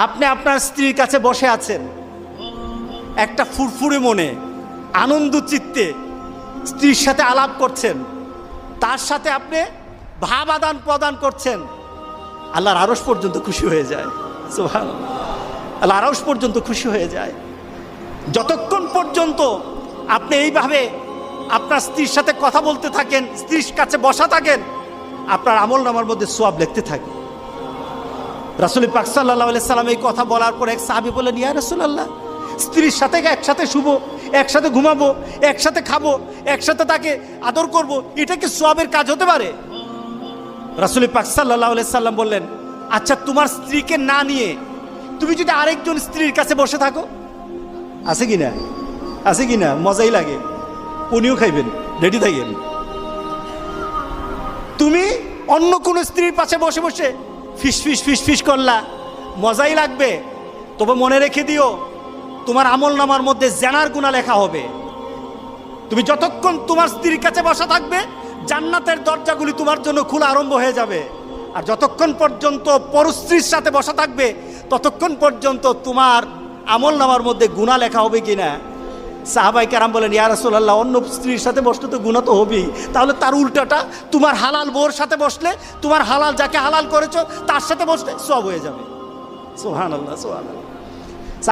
আপনি আপনার স্ত্রীর কাছে বসে আছেন, একটা ফুরফুরে মনে আনন্দ চিত্তে স্ত্রীর সাথে আলাপ করছেন, তার সাথে আপনি ভাব আদান প্রদান করছেন, আল্লাহর আরশ পর্যন্ত খুশি হয়ে যায়। সুবহানাল্লাহ, আল্লাহর আরশ পর্যন্ত খুশি হয়ে যায়। যতক্ষণ পর্যন্ত আপনি এইভাবে আপনার স্ত্রীর সাথে কথা বলতে থাকেন, স্ত্রীর কাছে বসা থাকেন, আপনার আমলনামার মধ্যে সওয়াব লিখতে থাকে। রাসূল পাক সাল্লাল্লাহু আলাইহি সাল্লাম এই কথা বলার পর এক সাহাবী বললেন, ইয়া রাসূলুল্লাহ, স্ত্রীর সাথে একসাথে শুবো, একসাথে ঘুমাবো, একসাথে খাবো, একসাথে তাকে আদর করব, এটা কি সওয়াবের কাজ হতে পারে? রাসূল পাক সাল্লাল্লাহু আলাইহি সাল্লাম বললেন, আচ্ছা তোমার স্ত্রীকে না নিয়ে তুমি যদি আরেকজন স্ত্রীর কাছে বসে থাকো, আছে কি না? আছে কি না? মজাই লাগে, উনিও খাইবেন, রেডি থাকেন। তুমি অন্য কোন স্ত্রীর পাশে বসে বসে ফিস ফিস ফিস ফিস করলা, মজাই লাগবে, তবে মনে রেখে দিও তোমার আমলনামার মধ্যে জেনার গুনাহ লেখা হবে। তুমি যতক্ষণ তোমার স্ত্রীর কাছে বসা থাকবে, জান্নাতের দরজাগুলি তোমার জন্য খোলা আরম্ভ হয়ে যাবে। আর যতক্ষণ পর্যন্ত পরস্ত্রীর সাথে বসা থাকবে, ততক্ষণ পর্যন্ত তোমার আমলনামার মধ্যে গুনাহ লেখা হবে কিনা। সাহাবায়ে কেরাম বলেন, ইয়া রাসূলুল্লাহ, অন্য স্ত্রীর সাথে বসলে তো গুনাহ তো হবেই, তাহলে তার উল্টাটা তোমার হালাল বউর সাথে বসলে, তোমার হালাল যাকে হালাল করেছো তার সাথে বসলে সওয়াব হয়ে যাবে। সুবহানাল্লাহ, সুবহানাল্লাহ।